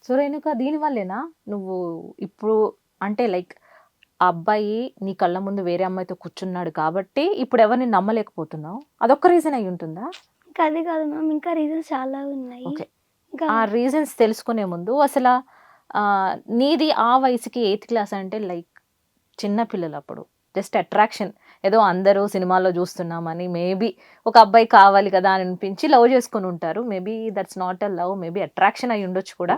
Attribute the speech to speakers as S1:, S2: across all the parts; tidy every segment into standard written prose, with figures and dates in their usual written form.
S1: So Renuka దీనివల్లేనా నువ్వు ఇప్పుడు అంటే లైక్ ఆ అబ్బాయి నీ కళ్ళ ముందు వేరే అమ్మాయితో కూర్చున్నాడు కాబట్టి ఇప్పుడు ఎవరిని నమ్మలేకపోతున్నావు? అదొక్క రీజన్ అయి ఉంటుందా?
S2: ఇంకా అది కాదు మ్యామ్, ఇంకా రీజన్స్ చాలా ఉన్నాయి.
S1: ఓకే.
S2: ఇంకా
S1: ఆ రీజన్స్ తెలుసుకునే ముందు అసలా నీది ఆ వయసుకి ఎయిత్ క్లాస్ అంటే లైక్ చిన్న పిల్లలప్పుడు. Just attraction. ఏదో అందరూ సినిమాల్లో జూస్తున్నామని మేబీ ఒక అబ్బాయి కావాలి కదా అని అనిపించి లవ్ చేసుకొనుంటారు. Maybe that's not a love. Maybe attraction అయ్యుండొచ్చు కూడా.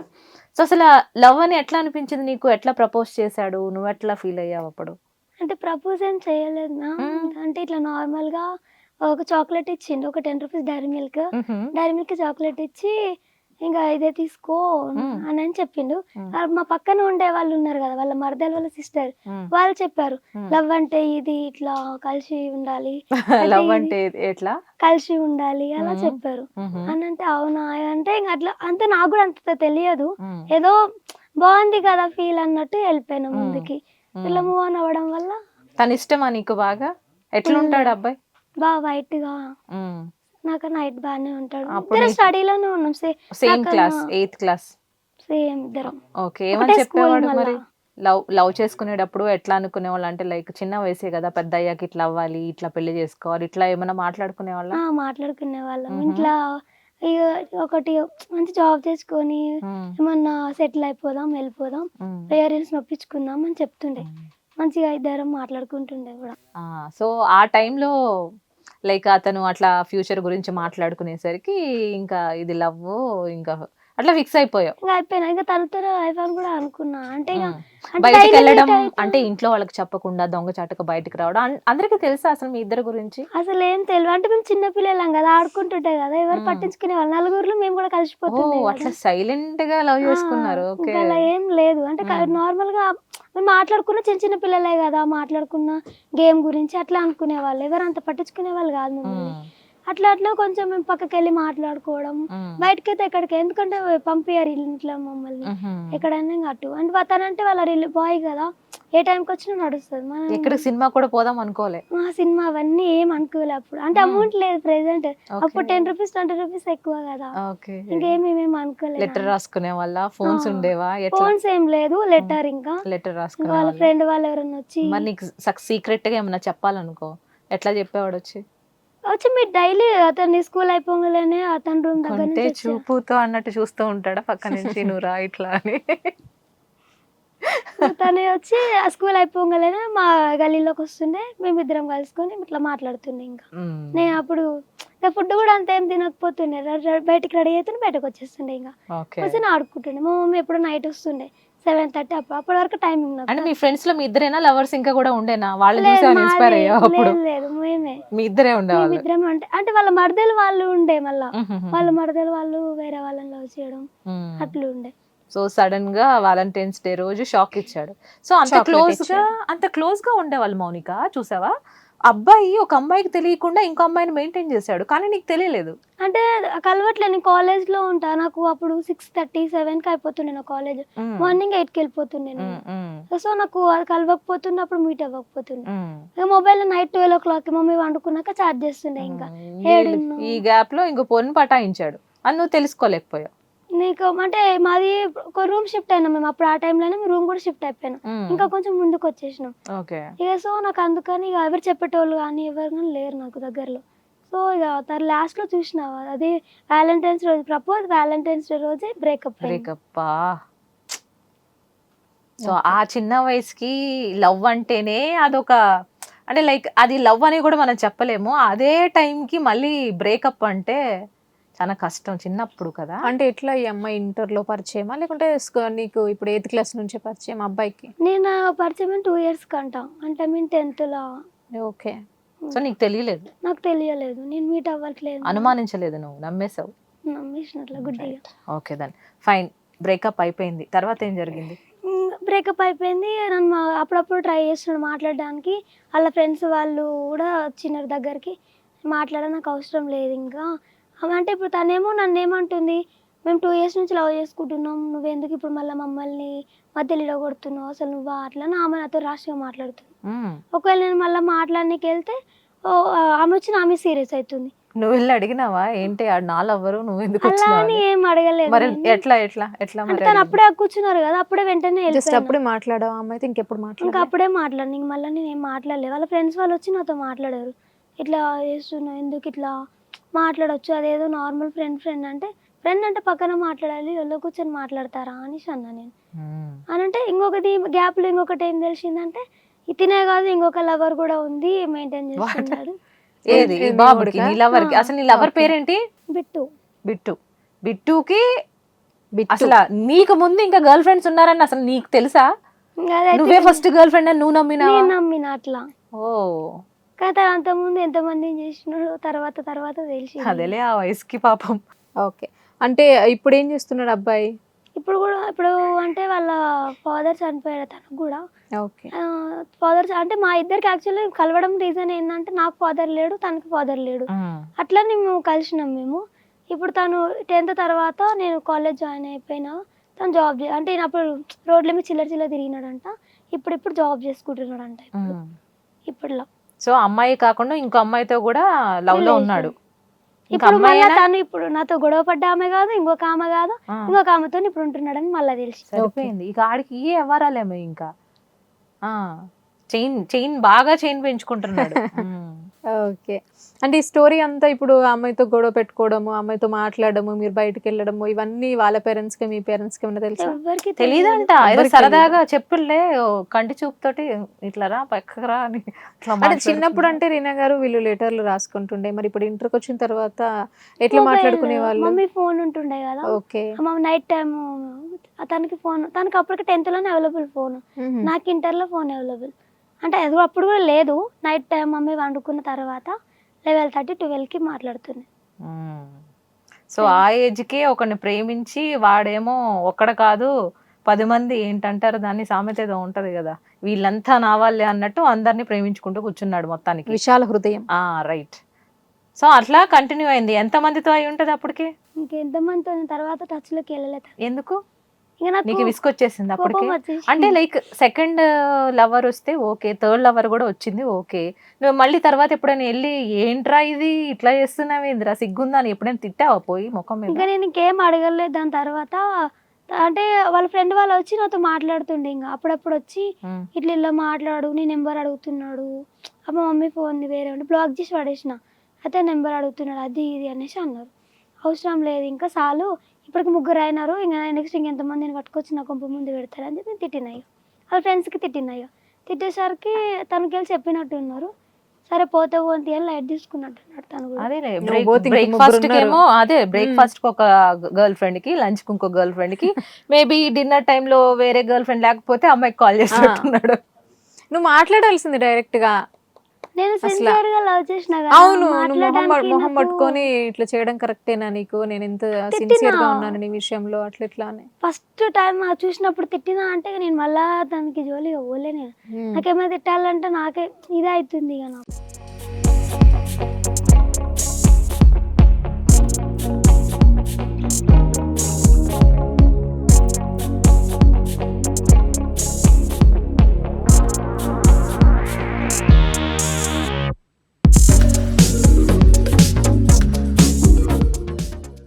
S1: సో, అసల లవ్ అని ఎట్లా అనిపించింది నీకు? ఎట్లా ప్రపోజ్ చేశాడు? నువ్వెట్లా ఫీల్ అయ్యావప్పుడు?
S2: అంటే ప్రపోజ్ ఏం చేయలేదు మ్యామ్.
S1: హ్మ్.
S2: అంటే ఇట్లా నార్మల్‌గా ఒక చాక్లెట్ ఇచ్చిండు. ఒక 10 రూపీస్ డైరీ మిల్క్.
S1: హుహు.
S2: డైరీ మిల్క్ చాక్లెట్ ఇచ్చి ఇంగ ఇదే తీసుకో
S1: హ్మ్.
S2: అని చెప్పిండు.
S1: హ్మ్.
S2: మా పక్కన ఉండే వాళ్ళు ఉన్నారు గదా! వాళ్ళ మరదలు వాళ్ళ సిస్టర్.
S1: హ్మ్.
S2: వాళ్ళు చెప్పారు.
S1: హ్మ్.
S2: లవ్ అంటే ఇది ఇట్లా కలిసి ఉండాలి. అయితే
S1: లవ్
S2: ఇది
S1: అంటే ఎట్లా?
S2: కలిసి ఉండాలి అలా
S1: హ్మ్.
S2: చెప్పారు.
S1: హుహు.
S2: అనంటే అవునా! అంటే ఇంగ అట్లా అంటే నాకు గూడా అంత తెలియదు.
S1: హ్మ్.
S2: ఏదో బావుంది కదా! ఫీల్ అన్నట్టు ఎళ్ళిపోయినా
S1: హ్మ్.
S2: ముందుకి. ఇట్లా
S1: హ్మ్.
S2: మూవ్ ఆన్ అవ్వడం వల్ల
S1: తనిష్టమా నీకు బాగా?
S2: ఫుల్
S1: ఎట్లుంటాడు అబ్బాయి?
S2: వైట్‌గా
S1: హ్మ్.
S2: నాకన్నా హైట్ బానే ఉంటాడు.
S1: అప్పుడు
S2: ఇద్దరం
S1: నీ
S2: స్టడీలోనే ఉన్నాం.
S1: సేమ్
S2: నాకన్నా
S1: క్లాస్. Eighth class.
S2: సేమ్ ఇద్దరం.
S1: ఓకే. ఏమని
S2: ఒకటే స్కూల్
S1: చెప్పేవాడు
S2: మళ్ళా.
S1: మరి? లవ్ లవ్ చేసుకునేటప్పుడు ఎట్లా అనుకునేవాళ్ళు? అంటే లైక్ చిన్న వయసే గదా! పెద్దయ్యాక ఇట్లా అవ్వాలి, ఇట్లా పెళ్లి చేసుకోవాలి, ఇట్లా ఏమన్నా మాట్లాడుకునేవాళ్ళా?
S2: మాట్లాడుకునేవాళ్ళం.
S1: హుహు.
S2: ఇంట్లా ఇగ ఒకటి మంచి జాబ్ తెచ్చుకొని
S1: హ్మ్.
S2: ఏమన్నా సెటిల్ అయిపోదాం, వెళ్ళిపోదాం.
S1: హ్మ్.
S2: పేరెంట్స్‌ని ఒప్పించుకుందాం అని చెప్తుండే.
S1: హ్మ్.
S2: మంచిగా ఇద్దరం మాట్లాడుకుంటుండే గూడా.
S1: ఆ! సో, ఆ టైంలో లైక్ అతను అట్లా ఫ్యూచర్ గురించి మాట్లాడుకునేసరికి ఇంకా ఇది లవ్వు ఇంకా అట్లా ఫిక్స్ అయిపోయావు.
S2: ఇంగ అయిపోయినా. ఇంక తనతోనే లైఫ్ అని గూడా అనుకున్నా. అంటే ఇగ
S1: హ్మ్.
S2: అంటే డైలీ
S1: బయటికెళ్ళడం
S2: మీట్ అయితాం.
S1: అంటే ఇంట్లో వాళ్ళకి చెప్పకుండా దొంగచాటుగా బయటికి రావడం అందరికి తెలుసా అసలు మీ ఇద్దరి గురించి?
S2: అసలేం తెలవ. అంటే మేము చిన్న పిల్లలం గదా! ఆడుకుంటుంటే గదా! ఎవరు
S1: హ్మ్.
S2: పట్టించుకునేవాళ్ళు. నలుగురిలో మేము గూడా కలిసిపోతుండే
S1: ఓహ్!
S2: గదా!
S1: అట్లా సైలెంట్‌గా లవ్
S2: ఆ!
S1: చేసుకున్నారు. ఓకే.
S2: ఇంకలా ఏం లేదు. అంటే
S1: హ్మ్.
S2: నార్మల్‌గా మేము మాట్లాడుకున్న చిన్న చిన్న పిల్లలే గదా! మాట్లాడుకున్న గేమ్ గురించి అట్లా అనుకునేవాళ్ళు. ఎవరంత పట్టించుకునేవాళ్ళు గాదు మమ్మల్ని.
S1: హ్మ్.
S2: అట్లా అట్లా కొంచెం మేము పక్కకెళ్ళి మాట్లాడుకోవడం.
S1: హ్మ్.
S2: బయటికైతే ఎక్కడికి ఎందుకంటే పంపియరు ఇంట్లో మమ్మల్ని.
S1: హుహు.
S2: ఎక్కడైనా ఇంగ అటు. అంటే తనంటే వాళ్ళ బాయ్ గదా! ఏ టైంకొచ్చినా నడుస్తది. మనం
S1: ఎక్కడికి సినిమా కూడా పోదాం అనుకోలే.
S2: సినిమా అవన్నీ ఏం అనుకోలే అప్పుడు. అంటే
S1: హ్మ్.
S2: అమౌంట్ లేదు ప్రెజెంట్.
S1: ఓకే.
S2: అప్పుడు 10 రూపీస్, 20 రూపీస్ ఎక్కువ గదా!
S1: ఓకే.
S2: ఇంకేమేమేమి అనుకోలే
S1: లెటర్
S2: గానీ.
S1: రాసుకునేవాళ్ళా?
S2: ఆ!
S1: ఫోన్స్ ఉండేవా? ఎట్లా?
S2: ఫోన్స్ ఏం లేదు.
S1: హ్మ్.
S2: లెటర్ ఇంకా.
S1: లెటర్
S2: ఇంకా వాళ్ళ
S1: రాసుకునేవాళ్ళా?
S2: ఫ్రెండ్ వాళ్ళు ఎవరైనా వచ్చి
S1: మరి నీకు సీక్రెట్‌గా ఏమన్నా చెప్పాలనుకో, ఎట్లా చెప్పేవాడొచ్చి?
S2: మీరు డైలీ అతన్ని స్కూల్ అయిపోగానే అతని రూమ్ దగ్గర
S1: కొంటే
S2: నుంచి వచ్చా
S1: చూపుతో అన్నట్టు చూస్తూ ఉంటాడా పక్క నుంచి నువ్వు రా ఇట్లా అని?
S2: తనే వచ్చి ఆ స్కూల్ అయిపోగానే మా గల్లీలోకి వస్తుండే. మేమిద్దరం కలుసుకొని ఇట్లా మాట్లాడుతుండే ఇంకా.
S1: హ్మ్.
S2: నేను అప్పుడు ఫుడ్ కూడా అంత ఏం తినకపోతుండే. బయటికి రెడీ అయితుండే బయటకు వచ్చేస్తుండే ఇంకా.
S1: ఓకే.
S2: కూర్చొని ఆడుకుంటుండే. మా మమ్మీ ఎప్పుడో నైట్ వస్తుండే. 7:30 అప్పటి వరకు టైమింగ్ నాకు.
S1: అంటే మీ ఫ్రెండ్స్‌లో మీ ఇద్దరేనా లవర్స్ ఇంకా గూడా ఉండేనా? వాళ్ళని చూసి
S2: లేదు
S1: ఏమైనా ఇన్‌స్పైర్
S2: మాదే.
S1: అయ్యావా అప్పుడు?
S2: లేదు లేదు. మేమే.
S1: మీ ఇద్దరే ఉండేవాళ్ళు.
S2: మేమిద్దరం అంటే, అంటే వాళ్ళ మరదలు వాళ్ళు ఉండే మళ్ళా. వాళ్ళ
S1: హుహుహుహు.
S2: మరదలు వాళ్ళు వేరే వాళ్ళని లవ్ చేయడం
S1: హ్మ్.
S2: అట్లుండే.
S1: సో, సడెన్‌గా వాలంటైన్స్ డే రోజు షాక్ ఇచ్చాడు. సో,
S3: చాక్లెట్ ఇచ్చాడు.
S1: అంత క్లోజ్‌గా ఉండేవాళ్ళు మౌనిక చూసావా? అబ్బాయి ఒక అమ్మాయికి తెలియకుండా ఇంకో అమ్మాయిని మెయింటైన్ చేసాడు. కానీ నీకు తెలియలేదు.
S2: అంటే కలవట్లే. నేను కాలేజ్‌లో ఉంటా. నాకు అప్పుడు 6:30, 7కి అయిపోతుండే నా కాలేజ్.
S1: హ్మ్.
S2: మార్నింగ్ 8కి వెళ్ళిపోతుండే నేను.
S1: హ్మ్. హ్మ్.
S2: సో, నాకు అది కలవకపోతుండే, అప్పుడు మీట్ అవ్వకపోతుండే.
S1: హ్మ్.
S2: ఇక మొబైల్ నైట్ 12:00కి మమ్మీ పండుకున్నాక చార్జ్ చేస్తుండే ఇంకా.
S1: హ్మ్. ఈ
S2: ఏడున్నావు?
S1: గ్యాప్‌లో ఇంకో పొన్ను పటాయించాడు. అది నువ్వు తెలుసుకోలేకపోయావు.
S2: నీకు అంటే మాది ఒక రూమ్ షిఫ్ట్ అయినాం మేము. అప్పుడు ఆ టైంలోనే రూమ్ కూడా షిఫ్ట్ అయిపోయినాం.
S1: హ్మ్.
S2: ఇంకా కొంచెం ముందుకొచ్చేసినాం.
S1: ఓకే.
S2: సో, నాకు అందుకని ఇగ ఎవరు చెప్పేటోళ్ళు గానీ, ఎవరు గాని లేరు నాకు దగ్గరలో. సో, ఇగ లాస్ట్‌లో చూసినా అది వాలంటైన్స్ రోజు వాలంటైన్స్ డే రోజే బ్రేకప్ అయింది.
S1: బ్రేకప్పా! So,
S3: okay.
S1: ఆ చిన్న వయసుకి లవ్ అంటేనే అదొక అంటే లైక్ అది లవ్ అని గూడా మనం చెప్పలేము. అదే టైంకి మళ్ళీ బ్రేకప్ అంటే చాలా కష్టం చిన్నప్పుడు కదా!
S3: అంటే ఎట్లా ఈ అమ్మాయి ఇంటర్‌లో పరిచయమా? లేకుంటే నీకు ఇప్పుడు ఎయిత్ క్లాస్ నుంచే పరిచయమా అబ్బాయికి?
S2: నేను పరిచయమైన 2 ఇయర్స్ కంట. అంటే మేము 10థ్‌లో.
S3: ఓకే.
S1: సో, నీకు తెలియలేదు.
S2: నాకు తెలియలేదు. నేను మీట్ అవ్వట్లేదు గదా!
S1: అనుమానించలేదు నువ్వు. నమ్మేసావు.
S2: నమ్మేసిన అట్లా గుడ్డిగా.
S1: Right. Okay then. Fine. Breakup అయిపోయింది. తర్వాత ఏం జరిగింది?
S2: బ్రేకప్ అయిపోయింది. నన్ను అప్పుడప్పుడు ట్రై చేస్తున్నాడు మాట్లాడడానికి. ఆళ్ళ ఫ్రెండ్స్ వాళ్ళు గూడా వచ్చినారు దగ్గరికి. మాట్లాడ నాకు అవసరం లేదింకా. అంటే ఇప్పుడు తనేమో నన్నేమంటుంది, "మేము 2 ఇయర్స్ నుంచి లవ్ చేసుకుంటున్నాం. నువ్వెందుకు ఇప్పుడు మళ్ళా మమ్మల్ని మధ్యలో ఇడగొడుతున్నావు? అసలు నువ్వా?" అట్లా అని ఆమె నాతో రాష్‌గా మాట్లాడుతుంది.
S1: హ్మ్.
S2: ఒకవేళ నేను మళ్ళా మాట్లాడనీకెళ్తే ఆమె వచ్చి నా మీద సీరియస్ అయితుంది.
S1: నువ్వు వెళ్ళి అడిగినావా ఏంటి ఆడు నా లవ్వరు నువ్వు ఎందుకు
S2: అలా
S1: వచ్చినావు
S2: అని
S1: అని?
S2: ఏం అడగలేదు
S1: మరి
S2: నేను.
S1: ఎట్లా ఎట్లా ఎట్లా
S2: అంటే
S1: మరి
S2: తను అప్పుడే కూర్చున్నారు కదా, అప్పుడే వెంటనే
S3: జస్ట్
S2: వెళ్ళిపోయాను.
S3: అప్పుడే మాట్లాడావు ఆ అమ్మాయితో, ఇంకెప్పుడు
S2: ఇంకా
S3: మాట్లాడాలి?
S2: అప్పుడే మాట్లాడి ఇంక మళ్ళీ నేను ఏం మాట్లాడలేదు. వాళ్ళ ఫ్రెండ్స్ వాళ్ళు వచ్చి నాతో మాట్లాడారు, ఇట్లా చేస్తున్నావు ఎందుకు ఇట్లా మాట్లాడొచ్చు, అదేదో నార్మల్ ఫ్రెండ్ అంటే ఫ్రెండ్ అంటే పక్కన మాట్లాడాలి, ఒళ్ళో కూర్చొని మాట్లాడతారా అనేసి అన్నా నేను. అని అంటే ఇంకొకటి గ్యాప్లో ఇంకొకటి ఏం తెలిసిందంటే ఇతనే కాదు ఇంకొక లవర్ కూడా ఉంది మెయింటైన్ చేస్తున్నాడు.
S1: ఏది ఈ
S3: మీ
S1: బాబుకి
S3: వాడికా?
S1: నీ లవర్ కి? అసలు నీ లవర్
S3: ఓకే.
S1: పేరేంటి?
S2: బిట్టు.
S1: బిట్టు. బిట్టుకి
S3: బిట్టు.
S1: అసలు నీకు ముందు ఇంకా గర్ల్ ఫ్రెండ్స్ ఉన్నారని అసలు నీకు తెలుసా?
S2: ఇంకా అదైతే
S1: నువ్వే ఫస్ట్ గర్ల్ ఫ్రెండ్ అని నువ్వు నమ్మినావా?
S2: నేను నమ్మిన అట్లా.
S1: ఓ
S2: కానీ అంతకుముందు ఎంతమంది చేసినాడు తర్వాత తెలిసి.
S1: అదేలే ఆ వయసుకి పాపం.
S3: ఓకే. అంటే ఇప్పుడు ఏం చేస్తున్నాడు అబ్బాయి?
S2: ఇప్పుడు అంటే వాళ్ళ ఫాదర్ చనిపోయాడు తనకు కూడా.
S3: ఓకే.
S2: ఫాదర్ అంటే మా ఇద్దరికి యాక్చువల్లీ కలవడం రీజన్ ఏంటంటే నాకు ఫాదర్ లేడు, తనకి ఫాదర్ లేడు, అట్లా మేము కలిసినాం మేము. ఇప్పుడు తను 10th తర్వాత నేను కాలేజ్ జాయిన్ అయిపోయినా, తను జాబ్ అంటే నేను అప్పుడు రోడ్ల మీద చిల్లర తిరిగినాడంట, ఇప్పుడు జాబ్ చేసుకుంటున్నాడంట ఇప్పుడులో.
S1: సో అమ్మాయి కాకుండా ఇంకో అమ్మాయితో కూడా లవ్ లో ఉన్నాడు. ఇంకా
S2: ఇప్పుడు మళ్ళీ
S1: అమ్మాయినా?
S2: తను ఇప్పుడు నాతో గొడవ పడ్డ ఆమె కాదు, ఇంకొక ఆమె కాదు, ఇంకొక ఆమెతో ఇప్పుడు ఉంటున్నాడని మళ్ళీ తెలిసి.
S1: సరిపోయింది ఇక ఆడికి ఏ వ్యవహారాలేమో ఇంకా. చైన్ బాగా చైన్ పెంచుకుంటున్నాడు.
S3: ఓకే. అంటే ఈ స్టోరీ అంతా ఇప్పుడు ఆ అమ్మాయితో గొడవ పెట్టుకోవడము, ఆ అమ్మాయితో మాట్లాడడము, మీరు బయటకు వెళ్ళడము, ఇవన్నీ వాళ్ళ పేరెంట్స్ కి మీ పేరెంట్స్ కి ఏమైనా తెలుసా?
S2: ఎవరికి
S1: తెలీదంట. ఏదో
S3: ఎవరికి
S1: సరదాగా చెప్పులే కంటి చూపుతోటి ఇట్లా రా పక్కకు రా అని ఇట్లా
S3: అంటే చిన్నప్పుడు అంటే రీనా గారు వీళ్ళు లెటర్లు రాసుకుంటుండే, మరి ఇప్పుడు ఇంటర్కి వచ్చిన తర్వాత ఎట్లా మాట్లాడుకునే వాళ్ళు?
S2: మమ్మీ ఫోన్ ఉంటుండే కదా,
S3: ఓకే.
S2: మమ్మీ నైట్ టైం తనకి ఫోన్, తనకి అప్పటికి 10th లోనే అవైలబుల్ ఫోన్, నాకు ఇంటర్లో ఫోన్ అవైలబుల్. అంటే అది అప్పుడు కూడా లేదు, నైట్ టైం మమ్మీ వండుకున్న తర్వాత 11:30 12కి మాట్లాడుతుంది.
S1: సో ఆ ఏజ్ కే ఒకరిని ప్రేమించి వాడేమో ఒక్కడ కాదు 10 మంది ఏంటంటారు దాన్ని, సామెత ఏదో ఉంటది కదా, వీళ్ళంతా నా వాళ్ళే అన్నట్టు అందరినీ ప్రేమించుకుంటూ కూర్చున్నాడు మొత్తానికి.
S3: విశాల హృదయం.
S1: రైట్. సో అట్లా కంటిన్యూ అయింది. ఎంత మందితో అయి ఉంటది అప్పటికి?
S2: ఇంకెంతమందితో తర్వాత టచ్ లోకి వెళ్ళలేదు.
S1: ఎందుకు?
S2: ఇంకా నాకు
S1: నీకు విసుకొచ్చేసింది అప్పటికి?
S2: కోపం వచ్చేసింది.
S1: అంటే లైక్ సెకండ్ లవర్ వస్తే ఓకే, థర్డ్ లవర్ కూడా వచ్చింది ఓకే, నువ్వు మళ్ళీ తర్వాత ఎప్పుడైనా వెళ్ళి ఏంట్రా ఇది ఇట్లా చేస్తున్నావు ఏందిరా సిగ్గుందా అని ఎప్పుడైనా తిట్టావా పోయి ముఖం మీద?
S2: ఇంకా నేను ఇంకేం అడగలేదు. దాని తర్వాత అంటే వాళ్ళ ఫ్రెండ్ వాళ్ళు వచ్చి నాతో మాట్లాడుతుండే, ఇంకా అప్పుడప్పుడు వచ్చి ఇట్లా ఇలా మాట్లాడు, నీ నెంబర్ అడుగుతున్నాడు, అమ్మ మమ్మీ ఫోన్ వేరే ఉండి బ్లాక్ చేసి పడేసిన, అయితే నెంబర్ అడుగుతున్నాడు అది ఇది అనేసి అన్నారు. అవసరం లేదు ఇంకా చాలు, ఇప్పటికి 3 అయినారు, ఇంకా నెక్స్ట్ ఇంకెంతమందిని పట్టుకొచ్చి నా కొంప ముందు పెడతారని చెప్పి తిట్టినాయి. వాళ్ళ ఫ్రెండ్స్కి తిట్టినాయి. తిట్టేసరికి తనకి వెళ్ళి చెప్పినట్టు ఉన్నారు, సరే పోతే పోతే అని లైట్ తీసుకున్నట్టున్నాడు తను కూడా.
S1: అదే
S3: నువ్వు పోతే ఇంక
S1: బ్రేక్ఫాస్ట్
S3: ముగ్గురు
S1: ఏమో అదే బ్రేక్ఫాస్ట్ కి ఒక గర్ల్ ఫ్రెండ్ కి, లంచ్ కి ఇంకో గర్ల్ ఫ్రెండ్ కి, మేబీ డిన్నర్ టైమ్ లో వేరే గర్ల్ ఫ్రెండ్ లేకపోతే అమ్మాయికి కాల్ చేస్తున్నట్టున్నాడు.
S3: నువ్వు మాట్లాడాల్సింది డైరెక్ట్ గా.
S2: నేను సిన్సియర్ గా లవ్ చేసిన కదా,
S3: అవును, నువ్వు
S2: మాట్లాడడానికి
S3: మొహం
S2: నాకు
S3: పట్టుకొని ఇట్లా చేయడం కరెక్టేనా నీకు, నేను ఎంత సిన్సియర్ గా ఉన్నాను నీ విషయంలో అట్లా ఇట్లా అని?
S2: ఫస్ట్ టైం చూసినప్పుడు తిట్టినా అంటే నేను మళ్ళా దానికి జోలిగా పోలే. నేను నాకేమైనా తిట్టాలంటే నాకే ఇదే అవుతుంది ఇక నాకు.